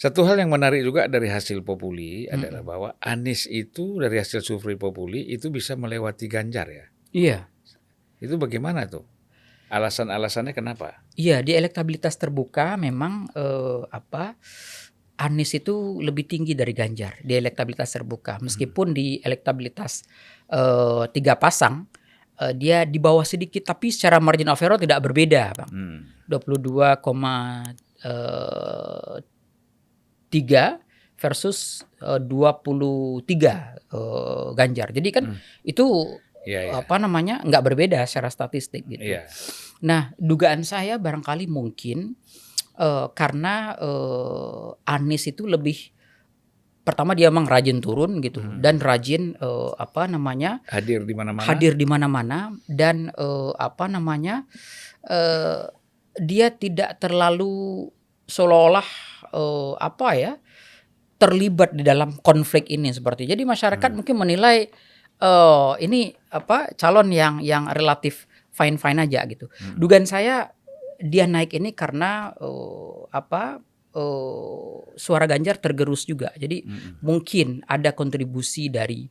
Satu hal yang menarik juga dari hasil Populi adalah bahwa Anies itu dari hasil survei Populi itu bisa melewati Ganjar ya. Iya. Itu bagaimana tuh? Alasan-alasannya kenapa? Iya, di elektabilitas terbuka memang Anies itu lebih tinggi dari Ganjar di elektabilitas terbuka. Meskipun di elektabilitas tiga pasang dia di bawah sedikit, tapi secara margin of error tidak berbeda, Bang. 22,3 versus 23 Ganjar. Jadi kan itu nggak berbeda secara statistik gitu. Iya. Nah, dugaan saya barangkali mungkin karena Anies itu lebih, pertama dia memang rajin turun gitu dan rajin Hadir di mana-mana. hadir di mana-mana dan dia tidak terlalu seolah-olah terlibat di dalam konflik ini seperti. Jadi masyarakat mungkin menilai ini calon yang relatif fine-fine aja gitu. Dugaan saya dia naik ini karena suara Ganjar tergerus juga. Jadi mungkin ada kontribusi dari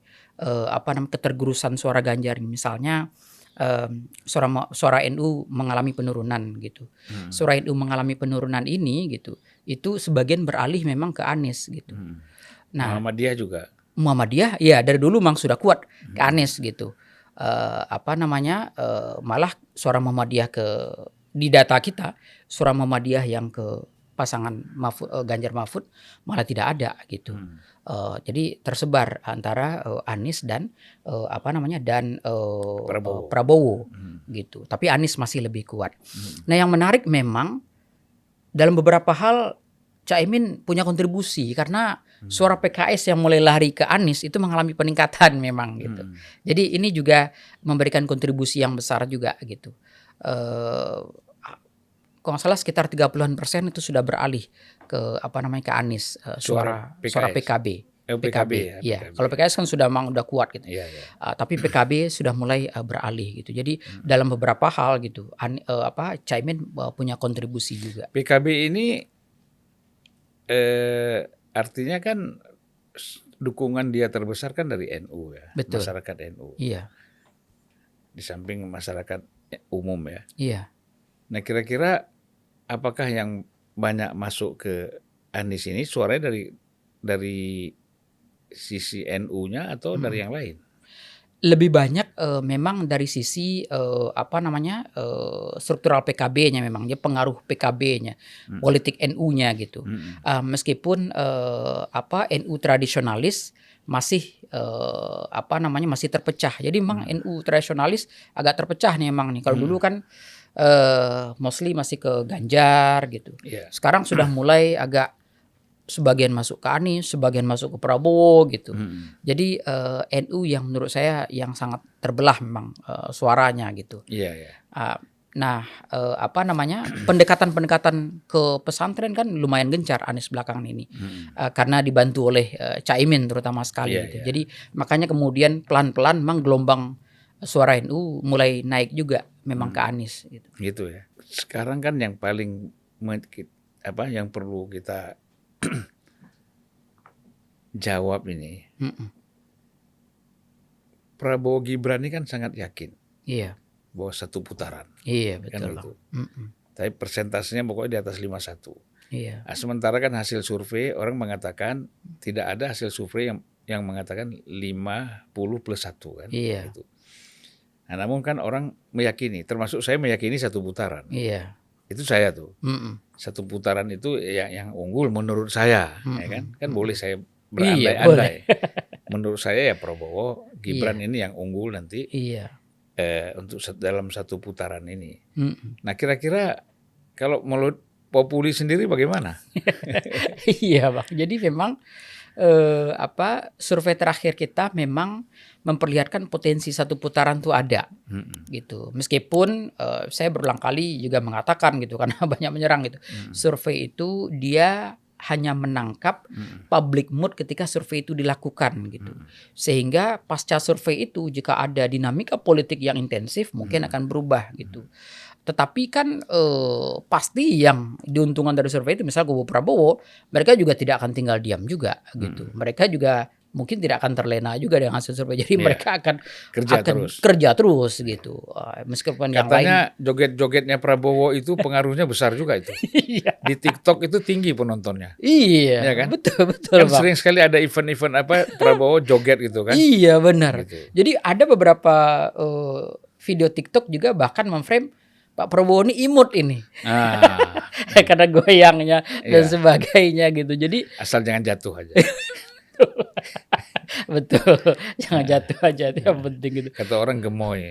ketergerusan suara Ganjar. Misalnya suara NU mengalami penurunan gitu. Suara NU mengalami penurunan ini gitu. Itu sebagian beralih memang ke Anies gitu. Nah, Muhammadiyah ya dari dulu memang sudah kuat ke Anies gitu. Malah suara Muhammadiyah di data kita, suara Muhammadiyah yang ke pasangan Ganjar Mahfud malah tidak ada gitu. Jadi tersebar antara Anies dan Prabowo gitu. Tapi Anies masih lebih kuat. Nah, yang menarik memang dalam beberapa hal Caimin punya kontribusi karena suara PKS yang mulai lari ke Anies itu mengalami peningkatan memang gitu. Jadi ini juga memberikan kontribusi yang besar juga gitu. Kalau nggak salah sekitar 30% itu sudah beralih ke ke Anies suara PKB. PKB ya. Kalau PKS kan sudah kuat gitu. Tapi PKB sudah mulai beralih gitu. Jadi dalam beberapa hal gitu, Caimin punya kontribusi juga. PKB ini artinya kan dukungan dia terbesar kan dari NU ya. Betul. Masyarakat NU. Iya. Di samping masyarakat umum ya. Iya. Nah, kira-kira apakah yang banyak masuk ke Anies ini suaranya dari sisi NU-nya atau dari yang lain? Lebih banyak memang dari sisi struktural PKB-nya memang dia pengaruh PKB-nya, politik NU-nya gitu. Meskipun NU tradisionalis masih masih terpecah. Jadi memang NU tradisionalis agak terpecah nih memang nih. Kalau dulu kan mostly masih ke Ganjar gitu. Sekarang sudah mulai agak sebagian masuk ke Anies, sebagian masuk ke Prabowo gitu. Jadi NU yang menurut saya yang sangat terbelah memang suaranya gitu. Pendekatan-pendekatan ke pesantren kan lumayan gencar Anies belakangan ini. Karena dibantu oleh Caimin terutama sekali gitu. Jadi makanya kemudian pelan-pelan memang gelombang suara NU mulai naik juga memang ke Anies gitu. Gitu ya. Sekarang kan yang paling yang perlu kita jawab ini, Prabowo Gibran ini kan sangat yakin, bahwa satu putaran, betul. Kan itu. Tapi persentasenya pokoknya di atas 51. Nah, sementara kan hasil survei orang mengatakan tidak ada hasil survei yang mengatakan 50 plus 1 kan. Gitu. Nah, namun kan orang meyakini, termasuk saya meyakini satu putaran. Itu saya tuh. Satu putaran itu yang unggul menurut saya, ya kan? Kan boleh saya berandai-andai. Menurut saya ya Prabowo, Gibran ini yang unggul nanti. Untuk dalam satu putaran ini. Nah, kira-kira kalau menurut Populi sendiri bagaimana? Iya, Bang. Jadi memang survei terakhir kita memang memperlihatkan potensi satu putaran tuh ada gitu. Meskipun saya berulang kali juga mengatakan gitu karena banyak menyerang gitu. Survei itu dia hanya menangkap public mood ketika survei itu dilakukan gitu. Sehingga pasca survei itu jika ada dinamika politik yang intensif mungkin akan berubah gitu. Tetapi kan pasti yang diuntungkan dari survei itu misalnya kubu Prabowo, mereka juga tidak akan tinggal diam juga gitu. Mereka juga mungkin tidak akan terlena juga dengan hasil survei. Jadi mereka akan kerja terus gitu. Meskipun katanya yang lain, joget-jogetnya Prabowo itu pengaruhnya besar juga itu. Di TikTok itu tinggi penontonnya. Iya, ya kan? Betul Kan Bang. sering sekali ada event-event Prabowo joget gitu kan. Iya benar. Gitu. Jadi ada beberapa video TikTok juga bahkan memframe Pak Prabowo ini imut ini. Karena goyangnya dan sebagainya gitu. Jadi asal jangan jatuh aja. Betul, jangan jatuh aja itu yang penting gitu. Kata orang gemoy.